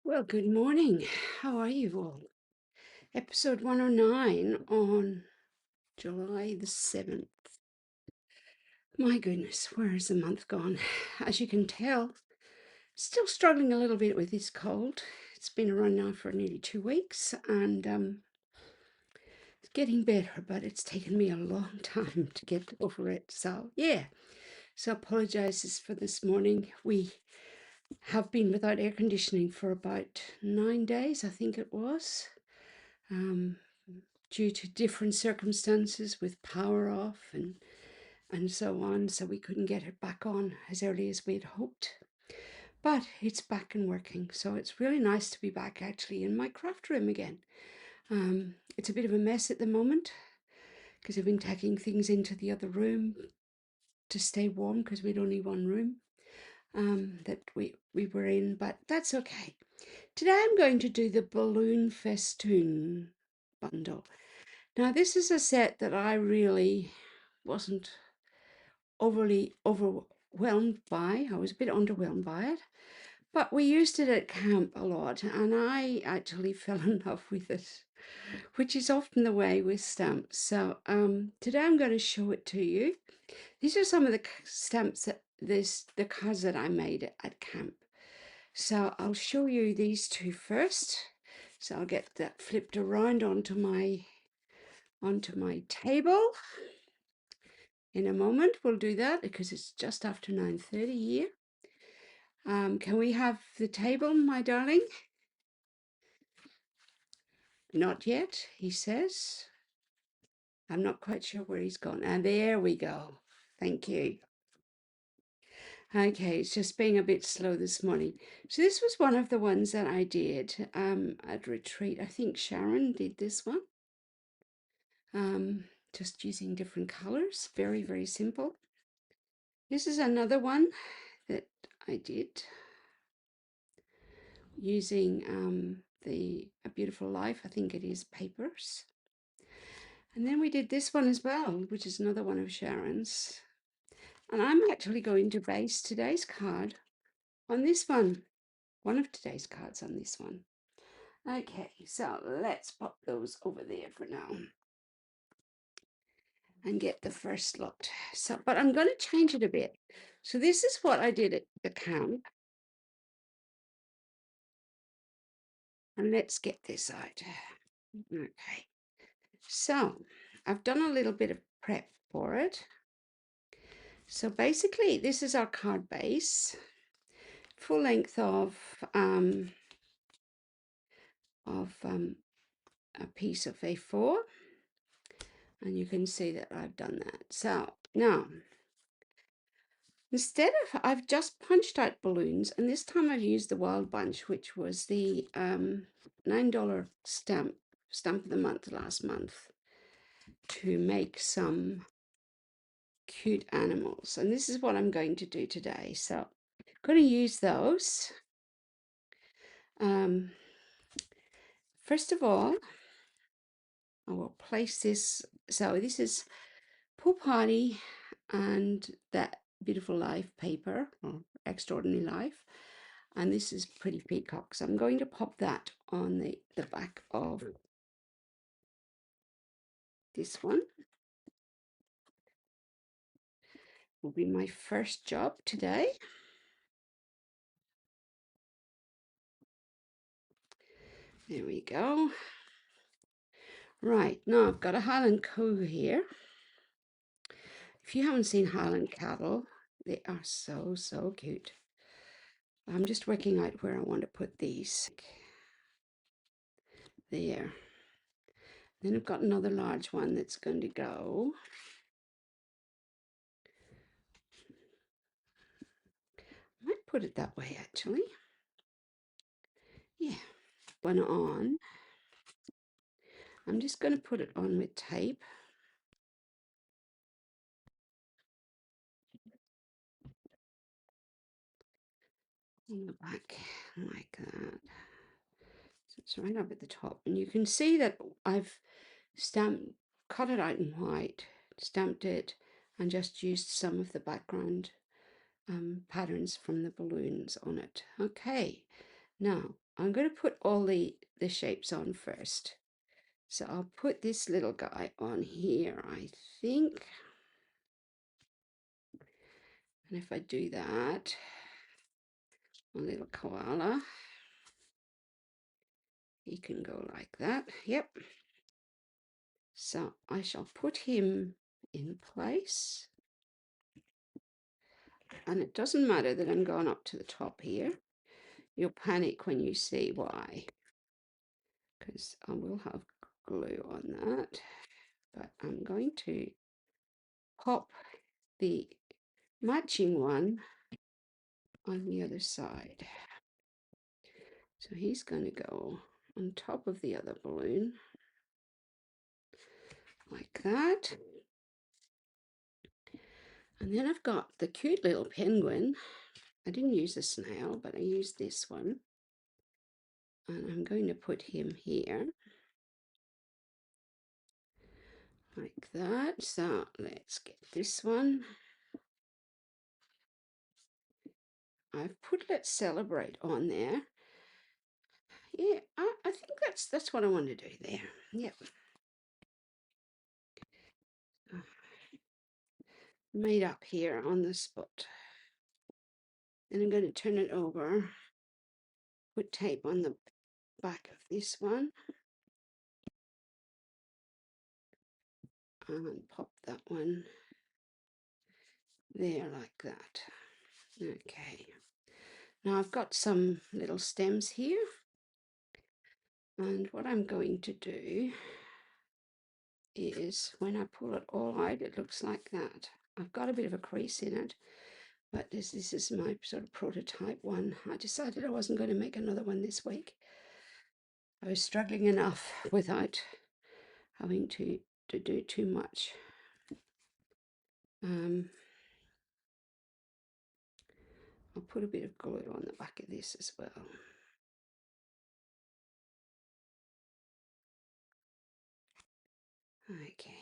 Well, good morning. How are you all? Episode 109 on July the 7th. My goodness, where has the month gone? As you can tell, still struggling a little bit with this cold. It's been around now for nearly 2 weeks and it's getting better, but it's taken me a long time to get over it. So, yeah. So, apologizes for this morning. We have been without air conditioning for about 9 days, I think it was. Um, due to different circumstances with power off and so on. So we couldn't get it back on as early as we had hoped. But it's back and working. So it's really nice to be back actually in my craft room again. It's a bit of a mess at the moment because I've been taking things into the other room to stay warm because we'd only one room that we were in, but that's okay. Today I'm going to do the balloon Festoon bundle. Now, this is a set that I really wasn't overly overwhelmed by. I was a bit underwhelmed by it, but we used it at camp a lot, and I actually fell in love with it, which is often the way with stamps. So today I'm going to show it to you. These are some of the stamps that the cards that I made at camp. So I'll show you these two first. So I'll get that flipped around onto my table in a moment. We'll do that because it's just after 9:30 here. Can we have the table, my darling? Not yet, he says. I'm not quite sure where he's gone. And there we go. Thank you. Okay, it's just being a bit slow this morning. So this was one of the ones that I did at retreat. I think Sharon did this one. Just using different colors. Very, very simple. This is another one that I did using the A Beautiful Life, I think it is, papers. And then we did this one as well, which is another one of Sharon's. And I'm actually going to base today's card on this one of today's cards on this one. Okay, so let's pop those over there for now and get the first lot. So, but I'm going to change it a bit. So this is what I did at the camp. And let's get this out. Okay, so I've done a little bit of prep for it. So basically, this is our card base, full length of a piece of A4, and you can see that I've done that. So now, I've just punched out balloons, and this time I've used the Wild Bunch, which was the $9 stamp of the month last month, to make some cute animals. And this is what I'm going to do today. So I'm going to use those. First of all, I will place this. So this is Pool Party and That Beautiful Life paper, or Extraordinary Life. And this is Pretty Peacock. So I'm going to pop that on the back of this one. Will be my first job today. There we go. Right, now I've got a Highland Coo here. If you haven't seen Highland cattle, they are so, so cute. I'm just working out where I want to put these. There. Then I've got another large one that's going to go. I might put it that way, actually. Yeah, one on. I'm just going to put it on with tape. On the back, like that. So it's right up at the top. And you can see that I've cut it out in white, stamped it, and just used some of the background patterns from the balloons on it. Okay, Now, I'm going to put all the shapes on first. So I'll put this little guy on here, I think. And if I do that, a little koala, he can go like that. Yep. So I shall put him in place. And it doesn't matter that I'm going up to the top here. You'll panic when you see why, because I will have glue on that. But I'm going to pop the matching one on the other side. So he's going to go on top of the other balloon like that. And then I've got the cute little penguin. I didn't use a snail, but I used this one. And I'm going to put him here like that. So let's get this one. I've put Let's Celebrate on there. Yeah, I think that's what I want to do there. Yep. Made up here on the spot. Then I'm going to turn it over, put tape on the back of this one, and pop that one there like that. Okay. Now I've got some little stems here, and what I'm going to do is when I pull it all out, it looks like that. I've got a bit of a crease in it, but this is my sort of prototype one. I decided I wasn't going to make another one this week. I was struggling enough without having to do too much. I'll put a bit of glue on the back of this as well. Okay.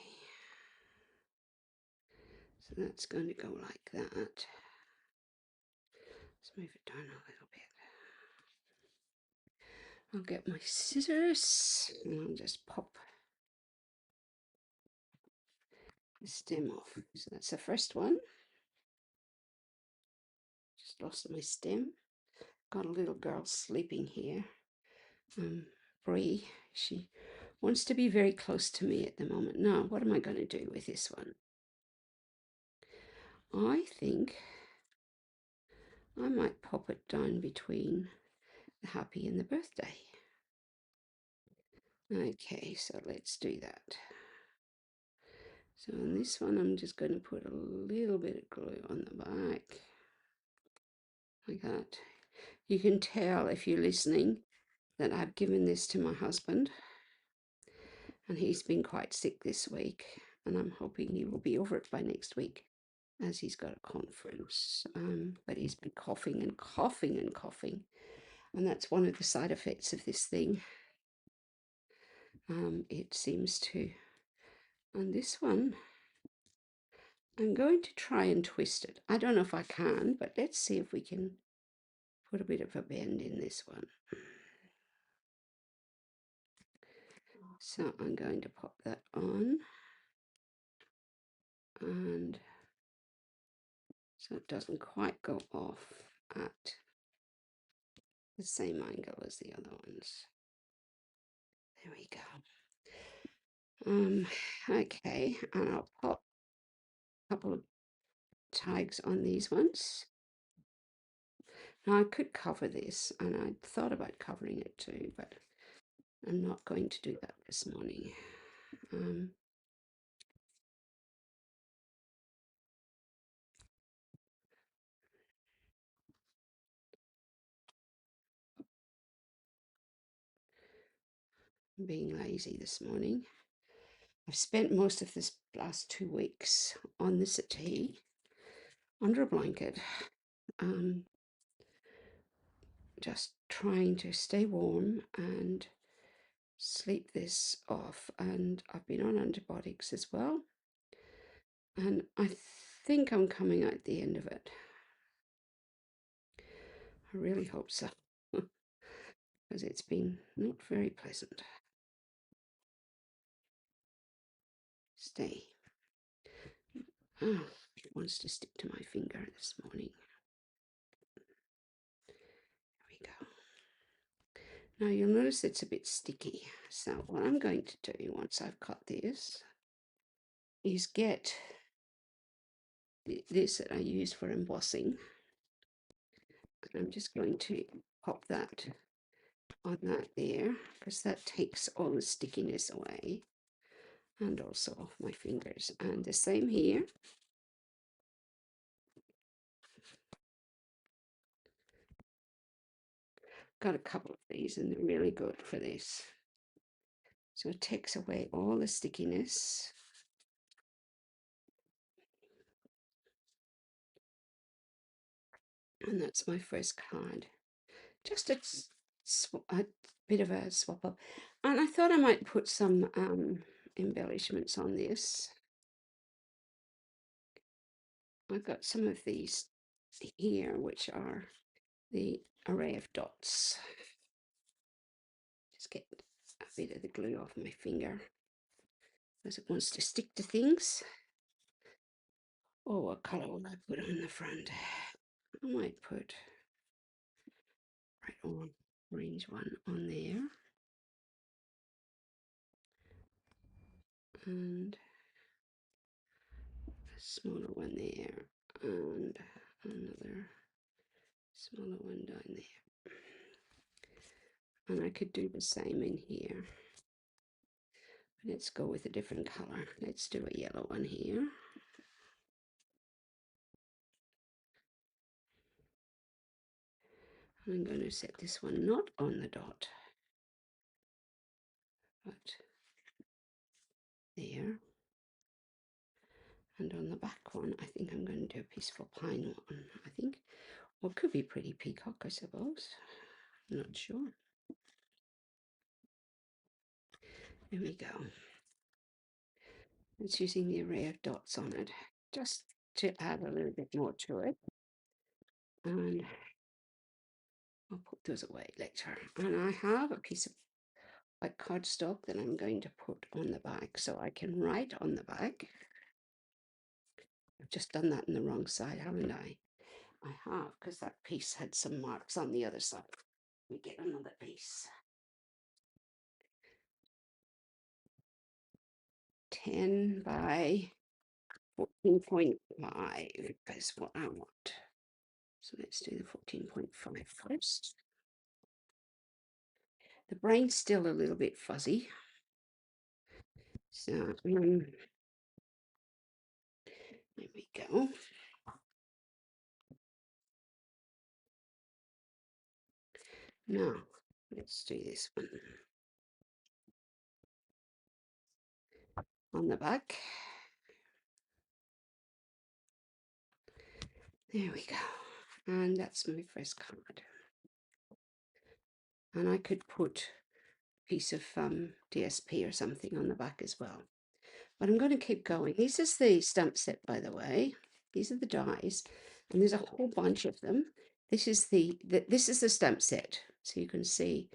So that's going to go like that. Let's move it down a little bit. I'll get my scissors and I'll just pop the stem off. So that's the first one. Just lost my stem. Got a little girl sleeping here. Bree, she wants to be very close to me at the moment. Now, what am I going to do with this one? I think I might pop it down between the happy and the birthday. Okay, so let's do that. So on this one, I'm just going to put a little bit of glue on the back, like that. You can tell if you're listening that I've given this to my husband, and he's been quite sick this week, and I'm hoping he will be over it by next week, as he's got a conference. But he's been coughing and coughing and coughing, and that's one of the side effects of this thing. It seems to. On this one, I'm going to try and twist it. I don't know if I can, but let's see if we can put a bit of a bend in this one. So I'm going to pop that on, and so it doesn't quite go off at the same angle as the other ones. There we go. Okay, and I'll pop a couple of tags on these ones. Now I could cover this, and I thought about covering it too, but I'm not going to do that this morning. I'm being lazy this morning. I've spent most of this last 2 weeks on the settee under a blanket, just trying to stay warm and sleep this off. And I've been on antibiotics as well, and I think I'm coming out the end of it. I really hope so. because it's been not very pleasant. Stay. Oh, it wants to stick to my finger this morning. There we go. Now you'll notice it's a bit sticky. So what I'm going to do once I've cut this is get this that I use for embossing. And I'm just going to pop that on that there, because that takes all the stickiness away and also off my fingers. And the same here. Got a couple of these and they're really good for this. So it takes away all the stickiness. And that's my first card. Just a bit of a swap up. And I thought I might put some embellishments on this. I've got some of these here, which are the array of dots. Just get a bit of the glue off my finger because it wants to stick to things. Oh, what colour will I put on the front? I might put bright orange one on there. And a smaller one there. And another smaller one down there. And I could do the same in here. Let's go with a different color. Let's do a yellow one here. I'm going to set this one not on the dot, but there. And on the back one, I think I'm going to do a peaceful pine one, I think. Or it could be pretty peacock, I suppose. I'm not sure. There we go. It's using the array of dots on it, just to add a little bit more to it. And I'll put those away later. And I have a piece of white cardstock that I'm going to put on the back so I can write on the back. I've just done that on the wrong side, haven't I? I have, because that piece had some marks on the other side. We get another piece. 10 by 14.5 is what I want. So let's do the 14.5 first. The brain's still a little bit fuzzy. So there we go. Now let's do this one on the back. There we go. And that's my first card. And I could put a piece of DSP or something on the back as well. But I'm going to keep going. This is the stamp set, by the way. These are the dies, and there's a whole bunch of them. This is this is the stamp set, so you can see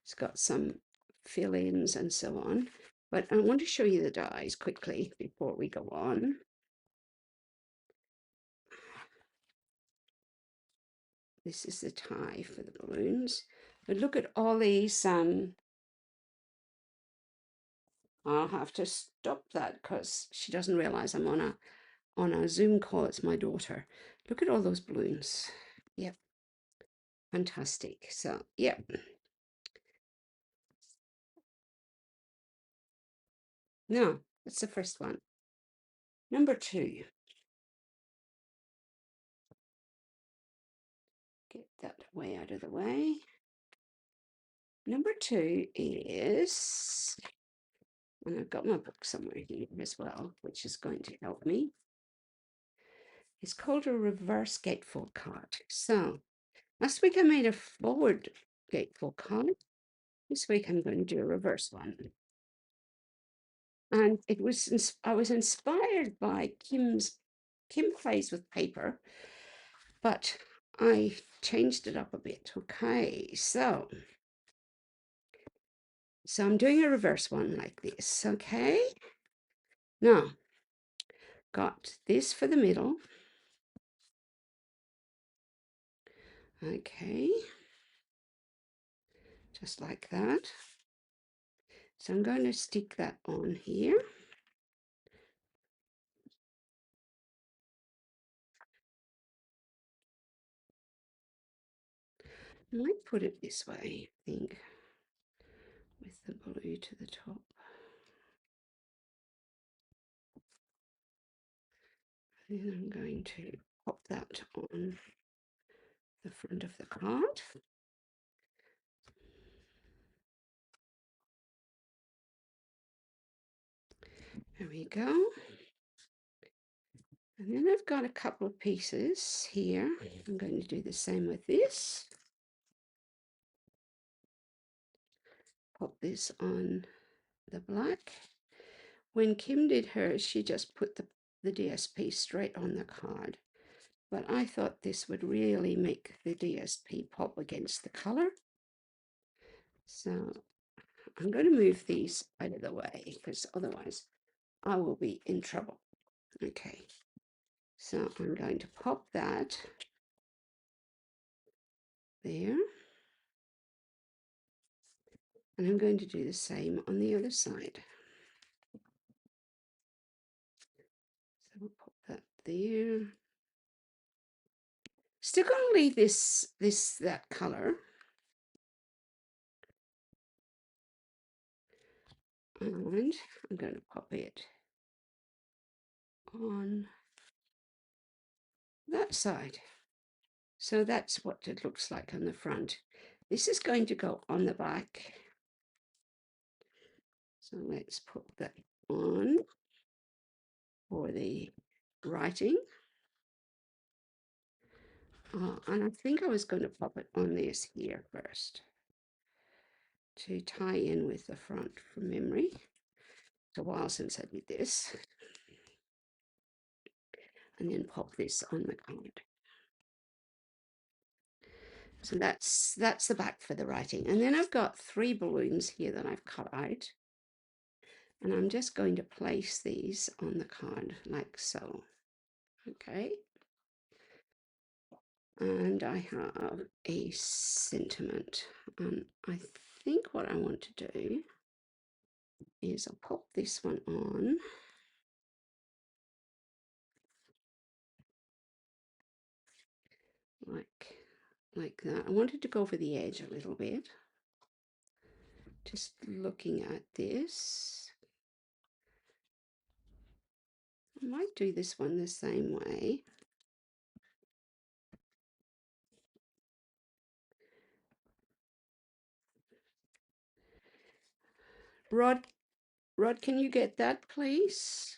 it's got some fill-ins and so on. But I want to show you the dies quickly before we go on. This is the tie for the balloons. But look at all these. I'll have to stop that because she doesn't realize I'm on a Zoom call. It's my daughter. Look at all those balloons. Yep. Fantastic. So, yep. No, that's the first one. Number 2. Get that way out of the way. Number 2 is, and I've got my book somewhere here as well, which is going to help me. It's called a reverse gatefold card. So, last week I made a forward gatefold card. This week I'm going to do a reverse one. And it was I was inspired by Kim plays with paper, but I changed it up a bit. Okay, so So I'm doing a reverse one like this, okay? Now, got this for the middle. Okay. Just like that. So I'm going to stick that on here. I might put it this way, I think, with the blue to the top. And then I'm going to pop that on the front of the card. There we go. And then I've got a couple of pieces here. I'm going to do the same with this. Pop this on the black. When Kim did hers, she just put the DSP straight on the card. But I thought this would really make the DSP pop against the color. So I'm going to move these out of the way because otherwise I will be in trouble. Okay, so I'm going to pop that there. And I'm going to do the same on the other side. So we'll pop that there. Still going to leave that color. And I'm going to pop it on that side. So that's what it looks like on the front. This is going to go on the back. So let's put that on for the writing. And I think I was going to pop it on this here first to tie in with the front from memory. It's a while since I did this. And then pop this on the card. So that's the back for the writing. And then I've got 3 balloons here that I've cut out. And I'm just going to place these on the card like so. Okay. And I have a sentiment. And I think what I want to do is I'll pop this one on. Like that. I wanted to go over the edge a little bit. Just looking at this. I might do this one the same way. Rod, can you get that, please?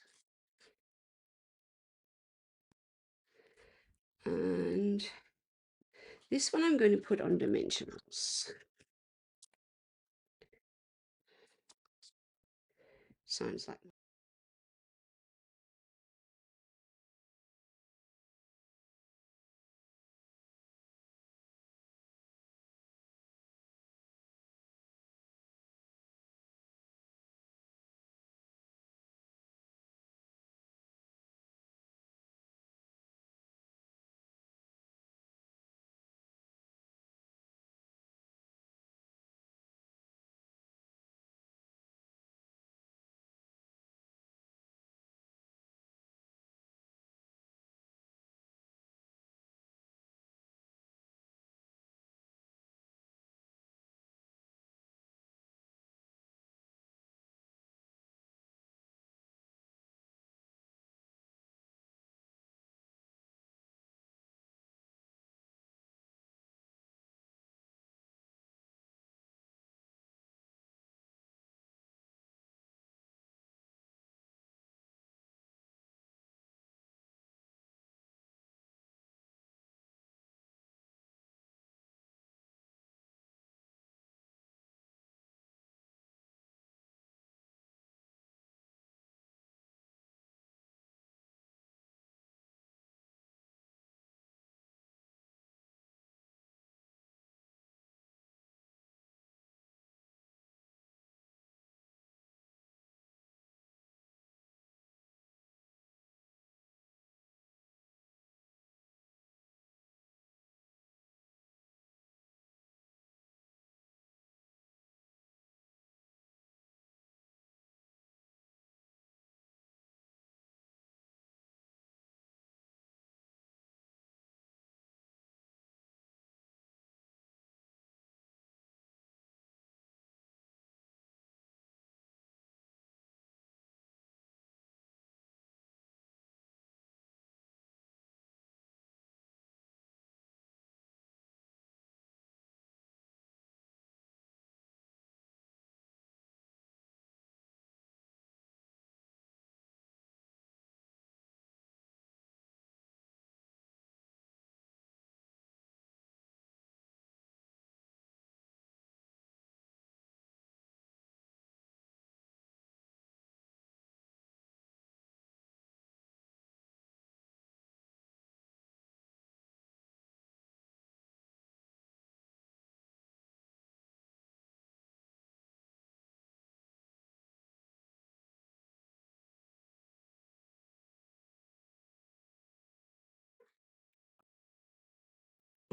And this one I'm going to put on dimensionals. Sounds like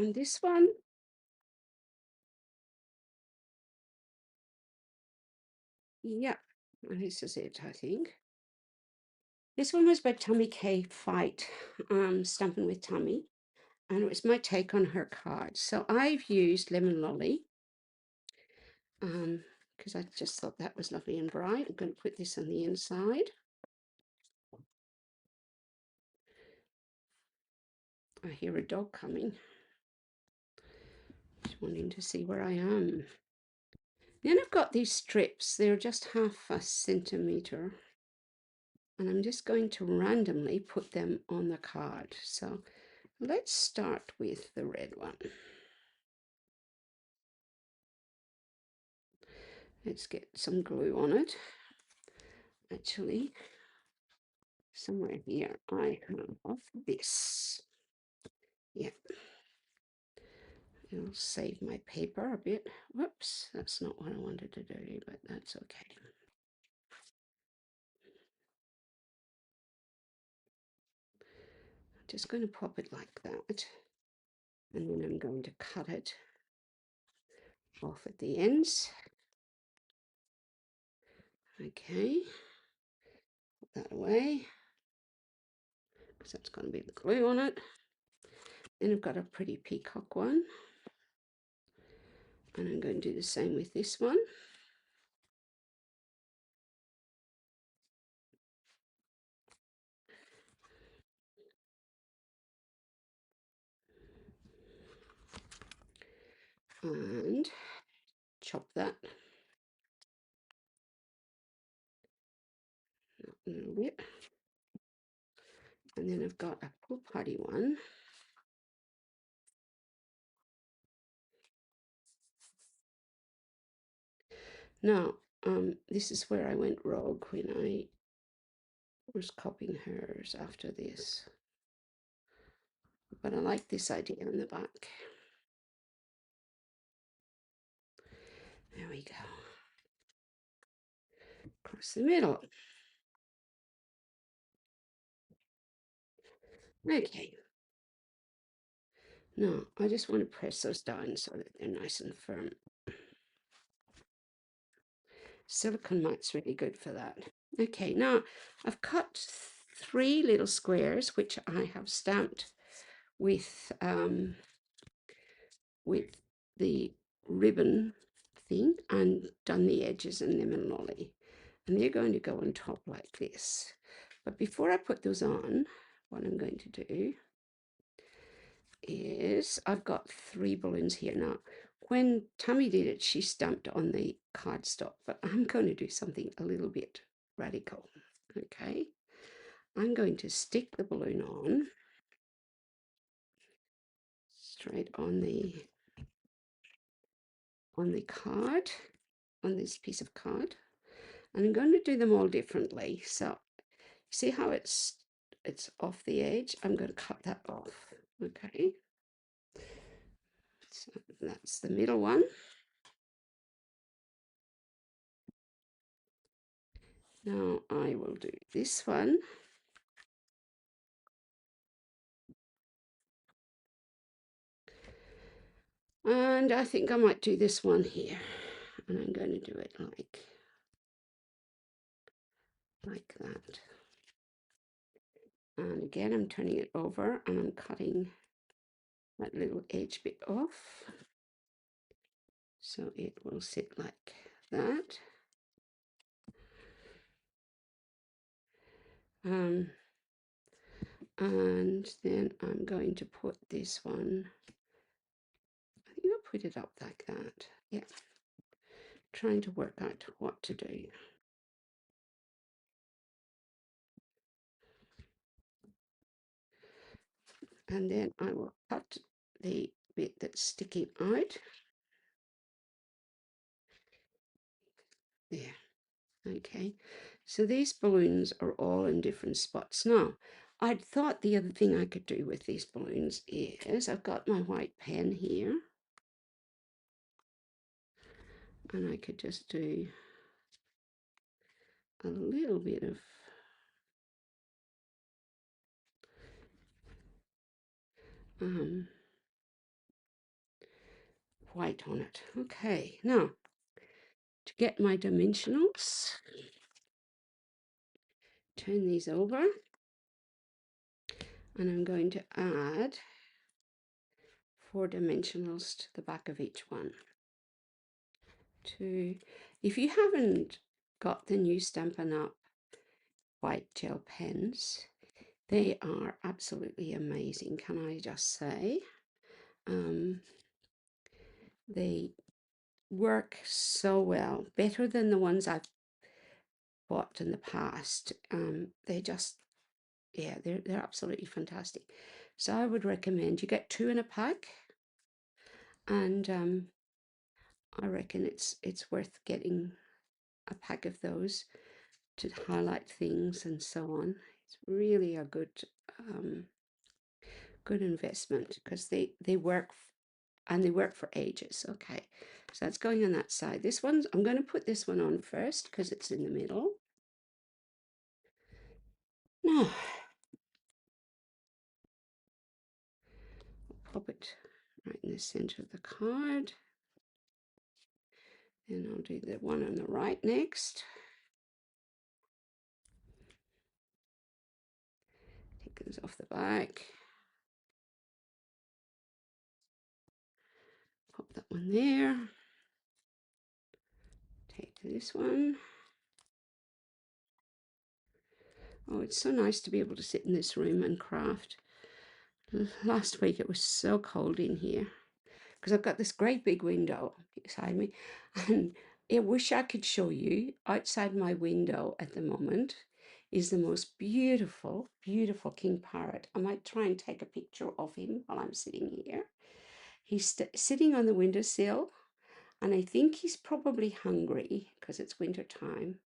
And this one, yeah, this is it, I think. This one was by Tommy K. Fight, Stumping with Tommy, and it was my take on her card. So I've used Lemon Lolly, because I just thought that was lovely and bright. I'm going to put this on the inside. I hear a dog coming. Just wanting to see where I am. Then I've got these strips. They're just 1/2 centimeter. And I'm just going to randomly put them on the card. So let's start with the red one. Let's get some glue on it. Actually, somewhere here I have this. Yeah, it'll save my paper a bit. Whoops, that's not what I wanted to do, but that's okay. I'm just going to pop it like that, and then I'm going to cut it off at the ends. Okay, put that away, because that's going to be the glue on it. Then I've got a pretty peacock one, and I'm going to do the same with this one. And chop that a little bit. And then I've got a pool party one. Now, this is where I went rogue when I was copying hers after this. But I like this idea on the back. There we go. Across the middle. Okay. Now, I just want to press those down so that they're nice and firm. Silicone mat's really good for that. Okay, now I've cut 3 little squares, which I have stamped with the ribbon thing and done the edges in Lemon Lolly. And they're going to go on top like this. But before I put those on, what I'm going to do is I've got 3 balloons here. Now, when Tammy did it, she stamped on the cardstock, but I'm going to do something a little bit radical. Okay, I'm going to stick the balloon on straight on the card, on this piece of card, and I'm going to do them all differently. So see how it's off the edge? I'm going to cut that off. Okay, so that's the middle one. Now I will do this one. And I think I might do this one here. And I'm going to do it like that. And again, I'm turning it over and I'm cutting that little edge bit off. So it will sit like that. And then I'm going to put this one, I think I'll put it up like that. Yeah, trying to work out what to do. And then I will cut the bit that's sticking out. There. Okay, so these balloons are all in different spots. Now, I'd thought the other thing I could do with these balloons is I've got my white pen here, and I could just do a little bit of white on it. Okay, now to get my dimensionals, turn these over, and I'm going to add 4 dimensionals to the back of each one. If you haven't got the new Stampin' Up! White gel pens, they are absolutely amazing, can I just say? They work so well, better than the ones I've bought in the past. They just, yeah, they're absolutely fantastic. So I would recommend you get 2 in a pack, and I reckon it's worth getting a pack of those to highlight things and so on. It's really a good investment because they work, and they work for ages. Okay, so that's going on that side. This one's, I'm going to put this one on first because it's in the middle. Now pop it right in the center of the card. And I'll do the one on the right next. Take those off the back. Pop that one there. Take this one. Oh, it's so nice to be able to sit in this room and craft. Last week it was so cold in here because I've got this great big window beside me, and I wish I could show you. Outside my window at the moment is the most beautiful, beautiful king parrot. I might try and take a picture of him while I'm sitting here. He's sitting on the windowsill, and I think he's probably hungry because it's winter time.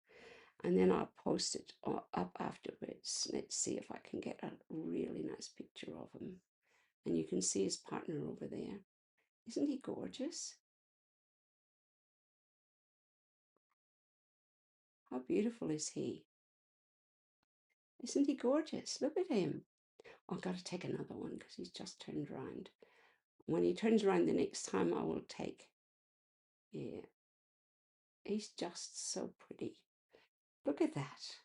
And then I'll post it up afterwards. Let's see if I can get a really nice picture of him. And you can see his partner over there. Isn't he gorgeous? How beautiful is he? Isn't he gorgeous? Look at him. Oh, I've got to take another one because he's just turned around. When he turns around the next time, I will take. Yeah, he's just so pretty. Look at that.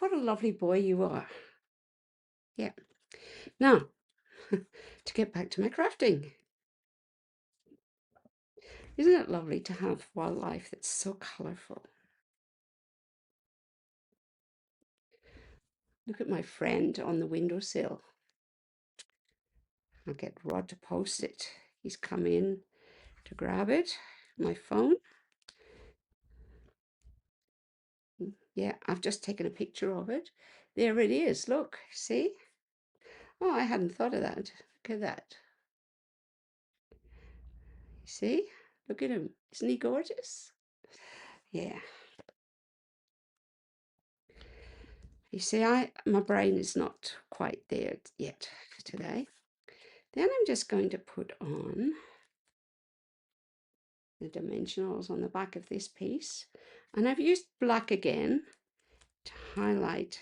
What a lovely boy you are. Yeah. Now, to get back to my crafting. Isn't it lovely to have wildlife that's so colourful? Look at my friend on the windowsill. I'll get Rod to post it. He's come in to grab it. My phone. Yeah, I've just taken a picture of it. There it is. Look, see? Oh, I hadn't thought of that. Look at that. See? Look at him. Isn't he gorgeous? Yeah. You see, my brain is not quite there yet today. Then I'm just going to put on the dimensionals on the back of this piece. And I've used black again to highlight.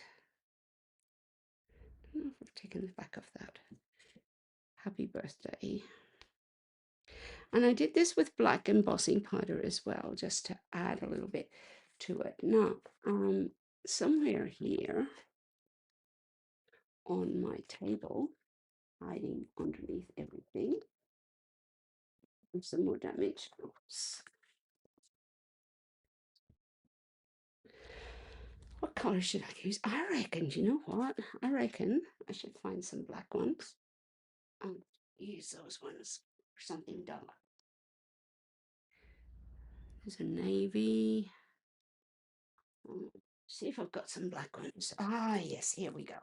I don't know if I've taken the back of that. Happy birthday. And I did this with black embossing powder as well, just to add a little bit to it. Now, somewhere here on my table, hiding underneath everything, and some more dimensionals. What color should I use? I reckon, you know what? I reckon I should find some black ones and use those ones for something dull. There's a navy. See if I've got some black ones. Ah, yes, here we go.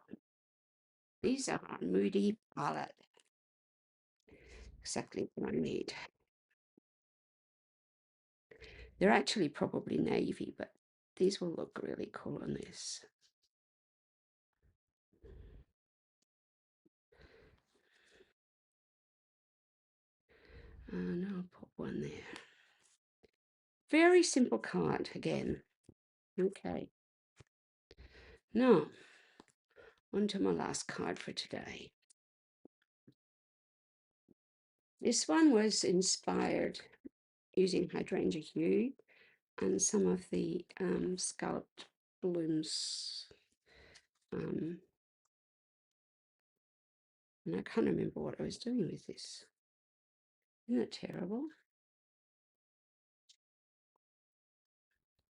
These are Moody Palette. Exactly what I need. They're actually probably navy, but these will look really cool on this. And I'll put one there. Very simple card again. Okay. Now, on to my last card for today. This one was inspired using hydrangea hue and some of the scalloped blooms. And I can't remember what I was doing with this. Isn't that terrible?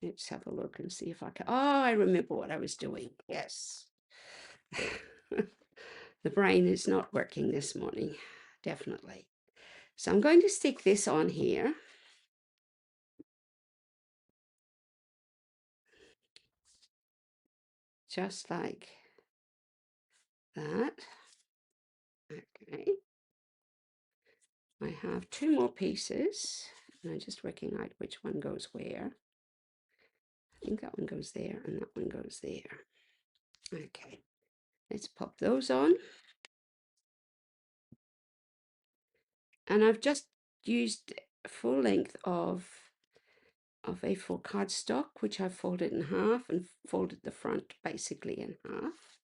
Let's have a look and see if I can. Oh, I remember what I was doing. Yes. The brain is not working this morning, definitely. So I'm going to stick this on here. Just like that. Okay. I have two more pieces, and I'm just working out which one goes where. I think that one goes there, and that one goes there. Okay, let's pop those on. And I've just used full length of A4 cardstock, which I've folded in half and folded the front basically in half.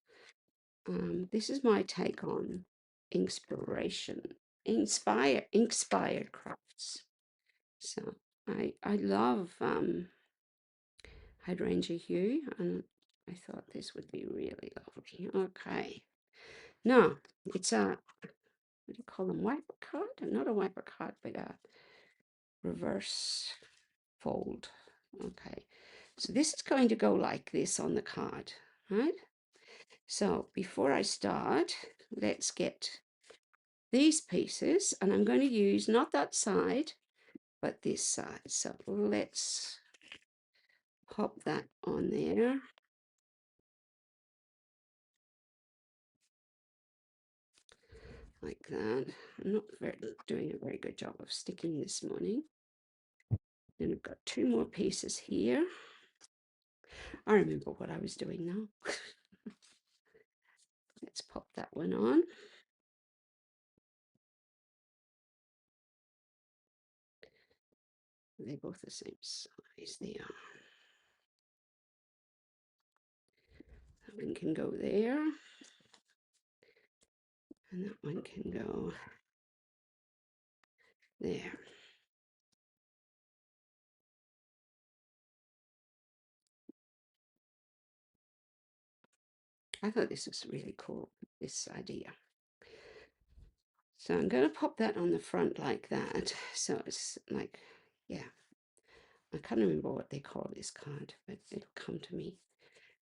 This is my take on inspired crafts. So I love hydrangea hue, and I thought this would be really lovely. Okay, now it's a, what do you call them, wiper card? Not a wiper card, but a reverse fold. Okay, so this is going to go like this on the card, right? So before I start, let's get these pieces, and I'm going to use not that side, but this side. So let's pop that on there. Like that. I'm not doing a very good job of sticking this morning. Then I've got two more pieces here. I remember what I was doing now. Let's pop that one on. They're both the same size. They are. That one can go there. And that one can go there. I thought this was really cool, this idea. So I'm going to pop that on the front like that. So it's like, yeah, I can't remember what they call this card, but it'll come to me.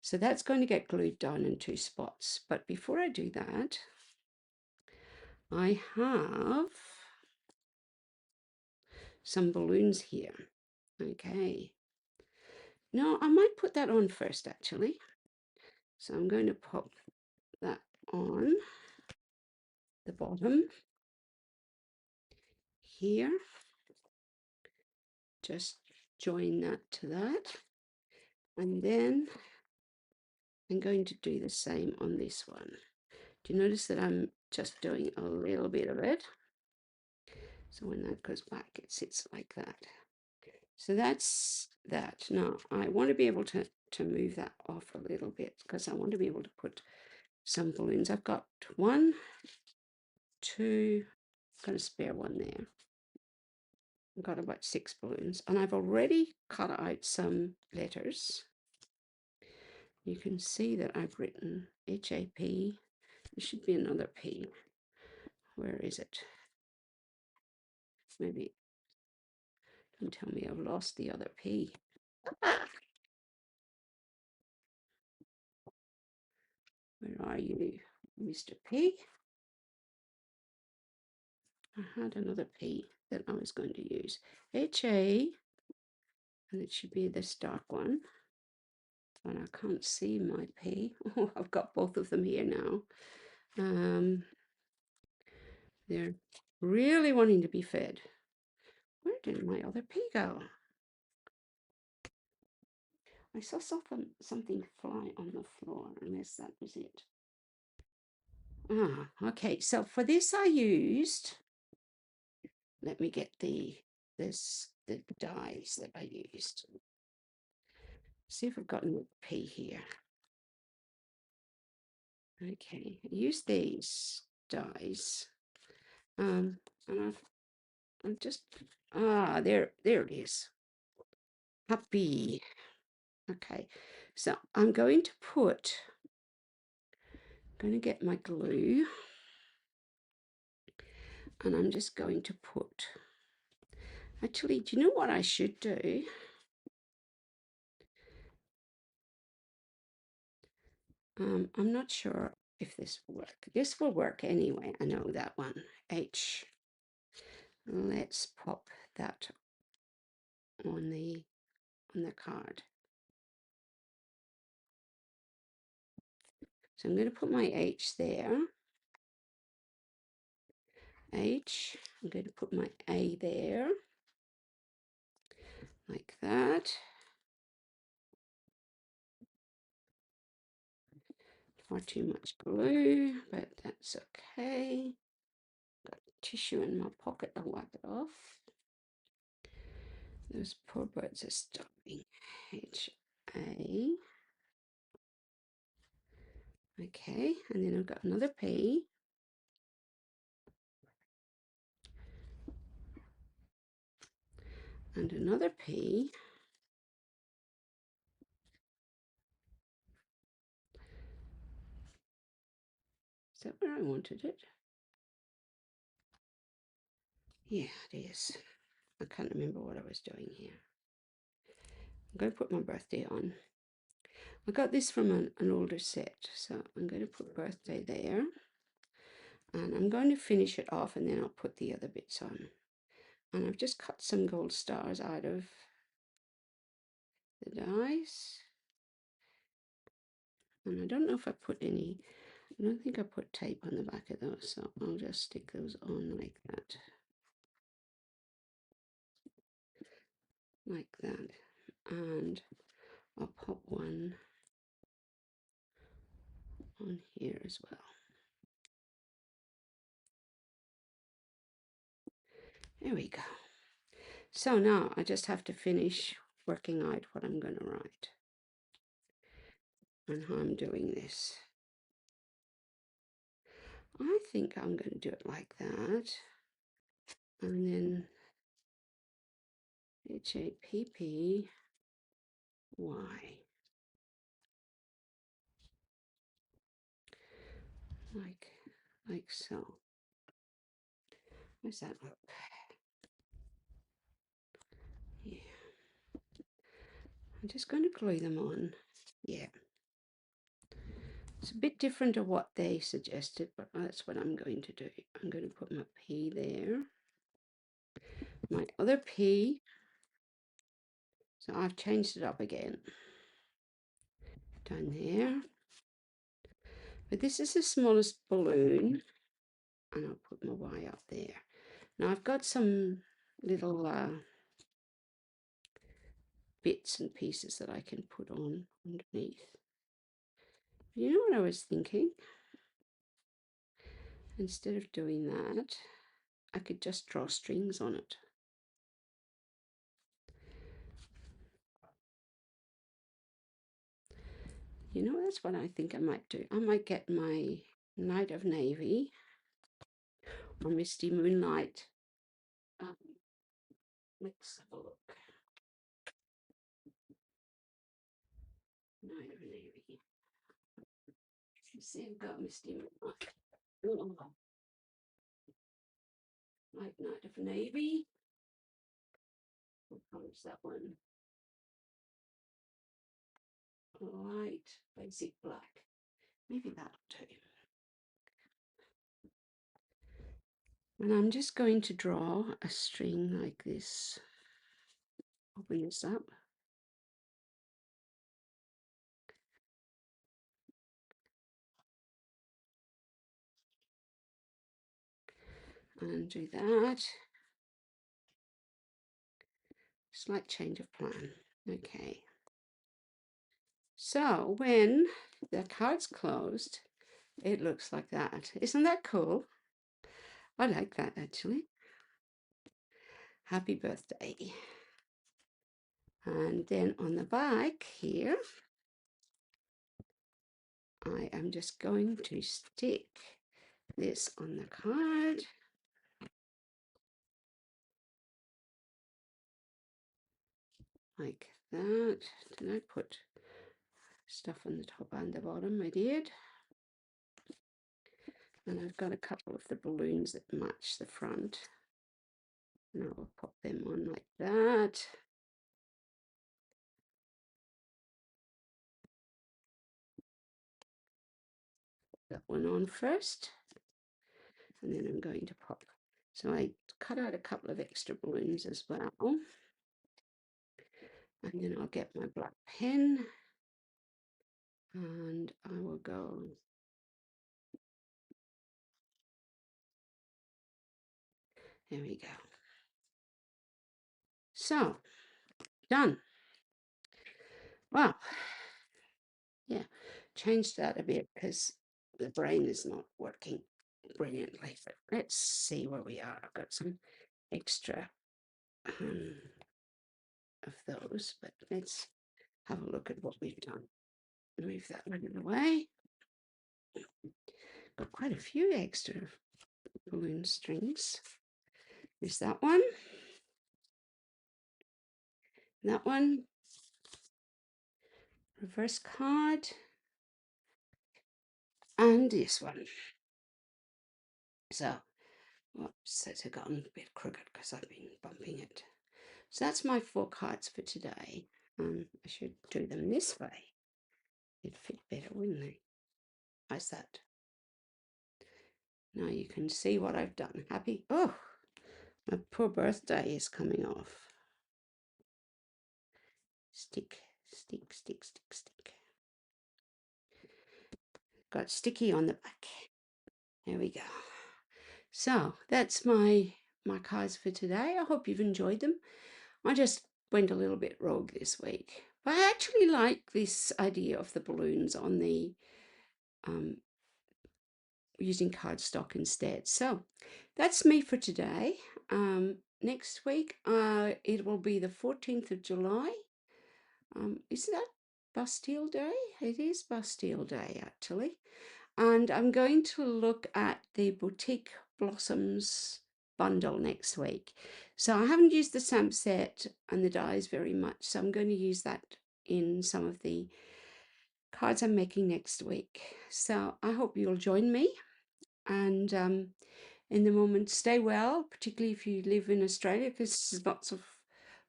So that's going to get glued down in two spots. But before I do that, I have some balloons here. Okay. No, I might put that on first, actually. So I'm going to pop that on the bottom here. Just join that to that. And then I'm going to do the same on this one. Do you notice that I'm just doing a little bit of it? So when that goes back, it sits like that. So that's that. Now I want to be able to move that off a little bit because I want to be able to put some balloons. I've got one, two, I'm going to spare one there. I've got about 6 balloons, and I've already cut out some letters. You can see that I've written HAP. There should be another P. Where is it? Maybe, don't tell me I've lost the other P. Where are you, Mr. P? I had another P that I was going to use. HA, and it should be this dark one. But I can't see my P. Oh, I've got both of them here now. They're really wanting to be fed. Where did my other P go? I saw something fly on the floor, unless that was it. Ah, okay. So for this I used, let me get the dies that I used. See if I've got a P here. Okay, I use these dies. And I'm just, there it is. Happy. Okay, so I'm going to get my glue, and I'm just going to put, actually, do you know what I should do? I'm not sure if this will work. This will work anyway. I know that one. H. Let's pop that on the card. So I'm going to put my H there. H. I'm going to put my A there, like that. Far too much glue, but that's okay. Got tissue in my pocket. I'll wipe it off. Those poor birds are starving. H A. Okay, and then I've got another P. And another P. Is that where I wanted it? Yeah, it is. I can't remember what I was doing here. I'm going to put my birthday on. I got this from an older set, so I'm going to put birthday there. And I'm going to finish it off, and then I'll put the other bits on. And I've just cut some gold stars out of the dies. And I don't know if I put any, I don't think I put tape on the back of those, so I'll just stick those on like that. Like that. And I'll pop one on here as well. There we go. So now I just have to finish working out what I'm going to write and how I'm doing this. I think I'm going to do it like that. And then HAPPY, like so. How's that look? Yeah. I'm just going to glue them on. Yeah. It's a bit different to what they suggested, but that's what I'm going to do. I'm going to put my P there. My other P. So I've changed it up again. Down there. But this is the smallest balloon. And I'll put my Y up there. Now I've got some little bits and pieces that I can put on underneath. You know what I was thinking? Instead of doing that, I could just draw strings on it. You know, that's what I think I might do. I might get my Night of Navy or Misty Moonlight. Let's have a look. Night of Navy. You see, I've got Misty Moonlight. Oh, like Night of Navy. What color's that one? Light, basic black. Maybe that'll do. And I'm just going to draw a string like this. Open this up. And do that. Slight change of plan. Okay. So when the card's closed, it looks like that. Isn't that cool? I like that actually. Happy birthday. And then on the back here, I am just going to stick this on the card. like that. Did I put stuff on the top and the bottom? I did. And I've got a couple of the balloons that match the front. And I'll pop them on like that. That one on first. And then I'm going to pop. So I cut out a couple of extra balloons as well. And then I'll get my black pen and I will go. There we go. So, done. Well, yeah, changed that a bit because the brain is not working brilliantly. But let's see where we are. I've got some extra of those, but let's have a look at what we've done. Move that out of the way. Got quite a few extra balloon strings. There's that one. That one. Reverse card. And this one. So, whoops, it's gotten a bit crooked because I've been bumping it. So that's my 4 cards for today. I should do them this way. It'd fit better, wouldn't they? How's that? Now you can see what I've done. Happy? Oh, my poor birthday is coming off. Stick, stick, stick, stick, stick. Got sticky on the back. There we go. So that's my cards for today. I hope you've enjoyed them. I just went a little bit rogue this week. But I actually like this idea of the balloons on the using cardstock instead. So that's me for today. Next week, it will be the 14th of July. Is that Bastille Day? It is Bastille Day, actually. And I'm going to look at the Boutique Blossoms bundle next week. So I haven't used the stamp set and the dies very much, so I'm going to use that in some of the cards I'm making next week. So I hope you'll join me. And in the moment, stay well, particularly if you live in Australia, because there's lots of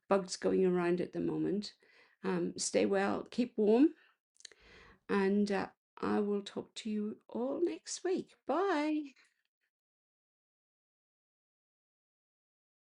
bugs going around at the moment. Stay well, keep warm, and I will talk to you all next week. Bye.